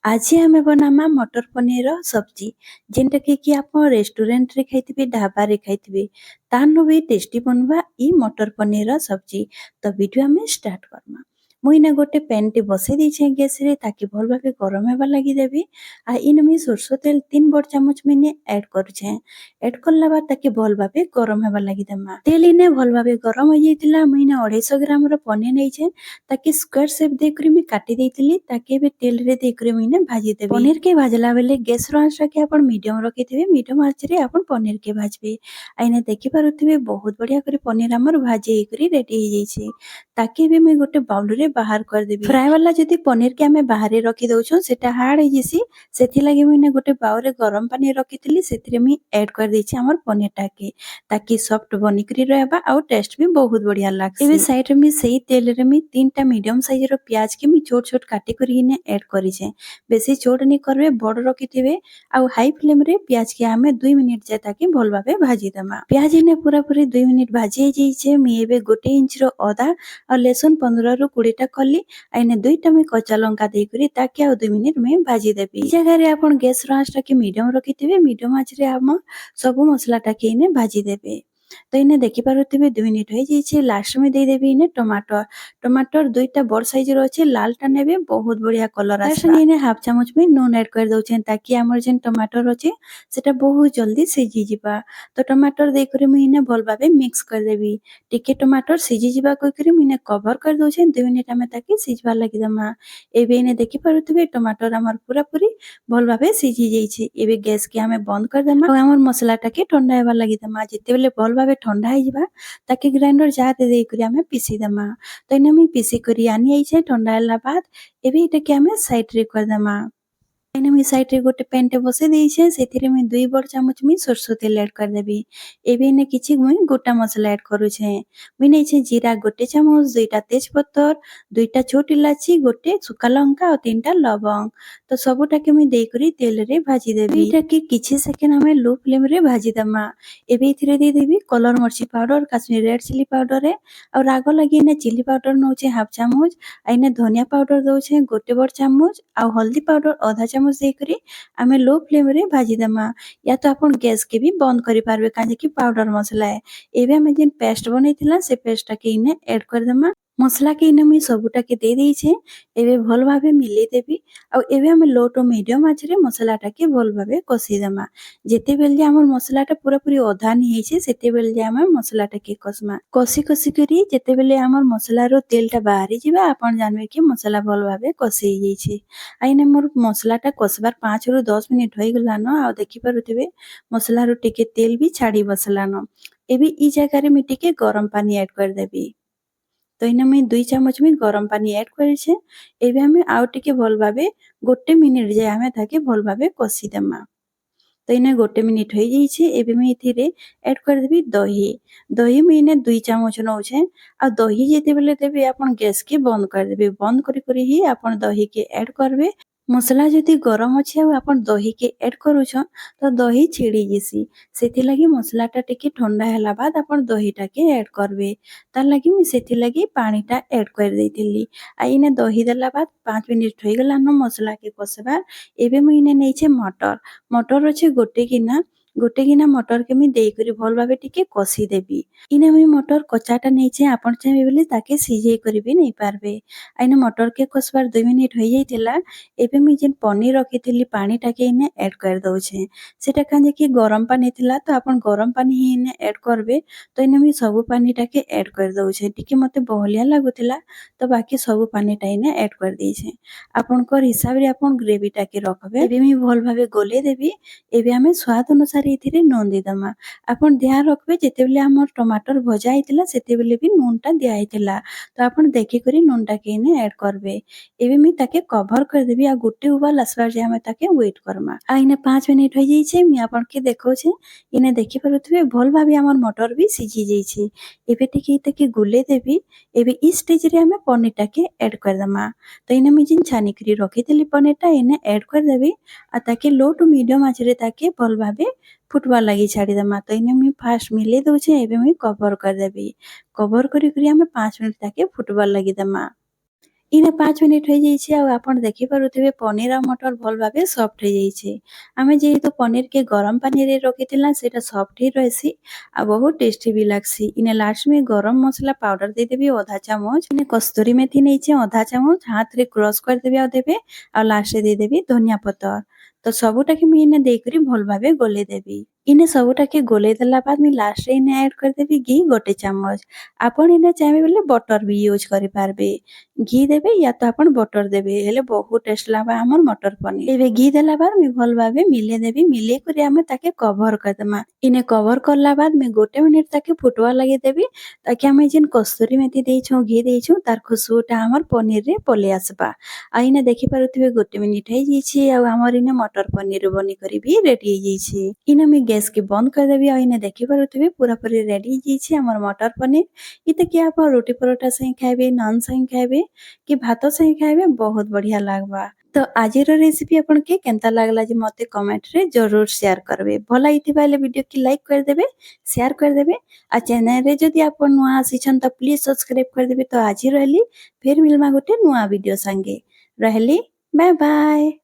आज आम बनामा मटर पनीर सब्जी जेनटा कि आप रेस्टोरेंट रे खाइथिबे ढाबा रे खाइथिबे तानो भी टेस्टी बनवा ई मटर पनीर सब्जी। तो वीडियो में स्टार्ट करमा। मुई ना गोटे पैन टे बसई देछे गैस रे ताकि भल भाबे गरम हेबा लागि देबी। आ इन मी सरसो तेल 3 बड़ चामच मैंने ऐड करछे। ऐड करला बाद ताकि भल भाबे गरम हेबा लागि देमा। तेल इने भल भाबे गरम हो जाइतिला। मुई ना 250 ग्राम रो पनीर नेछे ताकि स्क्वायर शेप देकरी मी काटी देइतिली ताकि बे तेल रे देकरी मुई ना भाजी देबी। पनीर के भाजला बेले गैस रो आंच के आपण मीडियम रखिथिबे। मीडियम आंच रे आपण पनीर के भाजबे। आइने देखि पारुथिबे बहुत बढ़िया करे पनीर हमर भाजी हेकरी रेडी हो जाइछे। ताकि बे मैं गोटे बाउल रे बाहर कर देबी। फ्राई वाला जदी पनीर के हमें बाहर रखि दउछो सेटा हार्ड हो जिसी। सेथि लागि मुई ना गोटे बाउल रे गरम पानी रखिथिली सेथिरे मी ऐड कर देछि हमर पनीर टाके ताकि सॉफ्ट बनिकरी रहबा आ टेस्ट भी बहुत बढ़िया लागसी। एबे साइड रे मी सेही तेल रे मी 3टा मीडियम साइज रो प्याज के मी छोट छोट काटी करी ने ऐड करिछे। बेसी छोट नहीं करबे बड़ रखिथिबे। आ हाई फ्लेम रे प्याज के हमें 2 मिनिट जाय ताकि भल भाबे भाजी देमा। प्याज ने पूरा पूरी 2 मिनिट भाजी जाइछे। मी एबे गोटे इंच रो अदा और लहसुन 15 रो 20 टा कली आइने 2टा में कच्चा लंका दे करी ताकि आ 2 मिनिट में भाजी देबी। ई जगह रे आपण गैस रो आंच के मीडियम रखिथिबे। मीडियम आंच रे हम सब मसला टाके इने भाजी देबे। तो इने देखि पारुथिबे 2 मिनिट हो जाइछे। लास्ट में दे देबी इने टमाटर। टमाटर 2टा बड़ साइज रो अछि लाल टा नेबे बहुत बढ़िया कलर आसे। इने हाफ चामच में नून ऐड कर दउछे ताकि हमर जेन टमाटर अछि सेटा बहुत जल्दी सिझी जिबा। तो टमाटर दे करे मुई इने भल भाबे मिक्स कर देबी। टिके टमाटर सिझी जिबा कहि करे मुई इने कवर कर दउछे 2 मिनिट में ताकि सिझबा लागि दमा। एबे इने देखि पारुथिबे टमाटर हमर पूरा पूरी भल भाबे सिझी जाइछे। एबे गैस के हमें बंद कर देमा और हमर मसला टाके ठंडा हेबा लागि दमा। जेते बेले भल भाबे ठंडा हो जिबा ताकि ग्राइंडर जार दे करी हमें पीसी देमा। तो इने मी पीसी करी आनी आइछे ठंडा होला बाद एबे इटा के हमें साइड रे कर देमा। एने मी साइड रे गोटे पैन टे बसे देइछे सेथिरे मी 2 बड़ चामच मी सरसो तेल ऐड कर देबी। एबे इने किछि मुई गोटा मसला ऐड करूछे। मुई नेछे जीरा गोटे चामच 2टा तेज पत्तर 2टा छोट इलाची गोटे सुका लंका और 3टा लवंग। तो सबुटा के मुई दे करी तेल रे भाजी देबी। एटा के किछि सेकेंड हमें लो फ्लेम रे भाजी दमा। एबे इथिरे दे देबी कलर मर्ची powder Kashmiri red chilli powder रे और राग लागि इने चिली पाउडर नउछे हाफ चामच आ इने धनिया पाउडर दउछे गोटे बड़ चामच आ हल्दी पाउडर आधा चामच दे करी आमे लो फ्लेम रे भाजी दमा। या तो आपण गैस के भी बंद करि पारबे काजे कि पाउडर मसला है। एबे हमें जेन पेस्ट बनैतिला से पेस्ट के इने ऐड कर दमा। मसला के इने मी सबुटा के दे देइछे। एबे भल भाबे मिले देबी और एबे हम लो टू मीडियम आंच रे मसला टाके भल भाबे कसी देमा। जेते बेल जे हमर मसला टा पूरा पूरी अधा नि हेइछे सेते बेल जे हम मसला टाके कसमा। कसी कसी करी जेते बेले हमर मसला रो तेल टा बाहरी जिबा आपण जानबे कि मसला भल भाबे कसी जाइछे। आइने मोर मसला टा कसबार 5 रु 10 मिनिट होई गलान आ देखि पारुथिबे मसला रो टिके तेल भी छाड़ी बसलान। एबे ई जगह रे मी टिके गरम पानी ऐड कर देबी। तो इने मैं 2 चामच में गरम पानी ऐड करिछे। एबे हमें आउ टिके भल भाबे गोटे मिनिट जे हमें ताके भल भाबे कसी देमा। तो इने गोटे मिनिट हो जाइछे। एबे मैं इथिरे ऐड कर देबी दही। दही में इने 2 चामच नउछे आ दही जेते बेले देबे आपण गैस के बंद कर देबे। बंद करी करी ही आपण दही के ऐड करबे। मसला जदी गरम अछि आ आपण दही के ऐड करूछ तो दही छिड़ी जेसी। सेति लागि मसला टा टिके ठंडा होला बाद आपण दही टा के ऐड करबे। तार लागि मी सेति लागि पानी टा ऐड कर देइतिली। आ इने दही देला बाद 5 मिनिट होई गलान मसला के कसबार। एबे मुई इने नेइछे मटर। मटर अछि गोटे गिना मटर के मी देई करी भल भाबे टिके कसी देबी। इने मुई मटर कच्चाटा नेइछे आपण चाहे बेले ताके सिझेई करी भी नै पारबे। आइने मटर के कसबार 2 मिनिट होई जाइतिला। एबे मुई जेन पनीर रखिथिली पानी टाके इने ऐड कर दउछे। सेटा काजे कि गरम पानी थिला तो आपण गरम पानी ही इने ऐड करबे। तो इने मुई सब पानी टाके ऐड कर दउछे। टिके मते बहलिया लागुतिला तो बाकी सब पानी टा इने ऐड कर देइछे। आपनकर हिसाब रे आपण ग्रेवी टाके रखबे। एबे मी भल भाबे गोले देबी। एबे हमें स्वाद अनुसार इथिरे नून दे दमा। आपण ध्यान रखबे जेते बेले हमर टमाटर भजा आइतिला सेते बेले भी नून टा दिया आइतिला। तो आपण देखि करी नून टाके इने ऐड करबे। एबे मी ताके कवर कर देबी आ गुटे उबाल आसबार जे हमें ताके वेट करमा। आ इने 5 मिनिट हो जाइछे। मी आपण के देखौछे। इने देखि पारुथिबे भल भाबे हमर मटर भी सिझी जाइछे। एबे टिके ताके गुले देबी। एबे ई स्टेज रे हमें पनीर टाके ऐड कर दमा। तो इने मी जिन छानी करी रखिथिली पनीर टा इने ऐड कर देबी आ ताके लो टू मीडियम आंच रे ताके भल भाबे फुटवा लागि छाड़ी दमा। तो इने मी फास्ट मिले दउछे। एबे मी कवर कर देबी। कवर करी करी हमें 5 मिनिट ताके फुटवा लागि दमा। ଇନେ 5 ମିନିଟ୍ ହେଇଯାଇଛେ ଆଉ ଆପଣ ଦେଖିପାରୁଥିବେ ପନିର ଆଉ ମଟର ଭଲ ଭାବେ ସଫ୍ଟ ହେଇଯାଇଛେ। ଆମେ ଯେହେତୁ ପନିରକେ ଗରମ ପାନିରେ ରଖିଥିଲା ସେଇଟା ସଫ୍ଟ ହି ରହିସି ଆଉ ବହୁତ ଟେଷ୍ଟି ବି ଲାଗ୍ସି। ଇନେ ଲାଷ୍ଟ ମେ ଗରମ ମସଲା ପାଉଡର ଦେଇଦେବି ଅଧା ଚାମଚ। ଇନେ କସ୍ତୁରୀ ମେଥି ନେଇଛେ ଅଧା ଚାମଚ ହାତରେ କ୍ରସ୍ କରିଦେବି ଆଉ ଦେବେ ଆଉ ଲାଷ୍ଟରେ ଦେଇଦେବି ଧନିଆ ପତ୍ର। ତ ସବୁଟାକେ ମୁଇଁ ଇନେ ଦେଇକରି ଭଲ ଭାବେ ଗୋଲେଇ ଦେବି। ଇନେ ସବୁଟାକେ ଗୋଲେଇ ଦେଲା ବାଦ ମୁଇଁ ଲାଷ୍ଟରେ ଇନେ ଆଡ୍ କରିଦେବି ଘି 1 ଚାମଚ। ଆପଣ ଇନେ ଚାହିଁବେ ବୋଲେ ବଟର ବି ୟୁଜ୍ କରିପାରବେ। ଘି ଦେବେ ୟା ତ ଆପଣ ବଟର ଦେବେ ହେଲେ ବହୁତ ଟେଷ୍ଟ ଲାଗବା ଆମର ମଟର ପନିର। ଏବେ ଘି ଦେଲା ବାଦ ମୁଇଁ ଭଲ ଭାବେ ମିଲେଇ ଦେବି ମିଲେଇ କରି ଆମେ ତାକେ କଭର କରିଦେମା। ଇନେ କଭର କରଲା ବାଦ ମୁଇଁ 1 ମିନିଟ ତାକେ ଫୁଟବା ଲାଗି ଦେବି ତାକି ଆମେ ଯେନ୍ କସ୍ତୁରୀ ମେଥି ଦେଇଛୁଁ ଘି ଦେଇଛୁଁ ତାର ଖୁସବୁଟା ଆମର ପନିରରେ ପଲେଇ ଆସବା। ଆଉ ଇନେ ଦେଖିପାରୁଥିବେ 1 ମିନିଟ ହେଇଯାଇଛି ଆଉ ଆମର ଇନେ ମଟର ପନିର ବନିକରି ବି ରେଡି ହେଇଯାଇଛି। ଇନେ ମୁଇଁ ଗ୍ୟାସ କେ ବନ୍ଦ କରିଦେବି ଆଉ ଇନେ ଦେଖିପାରୁଥିବେ ପୁରାପୁରି ରେଡି ହେଇଯାଇଛି ଆମର ମଟର ପନିର। ଇତେ କି ଆପଣ ରୁଟି ପରଟା ସାଙ୍ଗେ ଖାଇବେ ନାନ୍ ସାଙ୍ଗେ ଖାଇବେ କି ଭାତ ସାଙ୍ଗେ ଖାଇବେ ବହୁତ ବଢିଆ ଲାଗବା। ତ ଆଜିର ରେସିପି ଆପଣକେ କେନ୍ତା ଲାଗଲା ଯେ ମତେ କମେଣ୍ଟ ରେ ଜरूर शेयर करबे। ଭଲ ହେଇଥିବା ହେଲେ ଭିडिଓ की लाइक କରିଦେବେ शेयर କରିଦେବେ ଆଉ ଚ୍ୟାନେଲ ରେ ଯଦି ଆପଣ ନୂଆ ଆସିଛନ୍ ତ ପ୍ଲିଜ ସବସ୍କ୍ରାଇब କରିଦେବେ। ତ ଆଜି ରହିଲି ଫେର ମିଲମା ଗୋଟେ ନୂଆ ଭିडिଓ ସାଙ୍ଗେ ରହିଲି ବାय ବାय।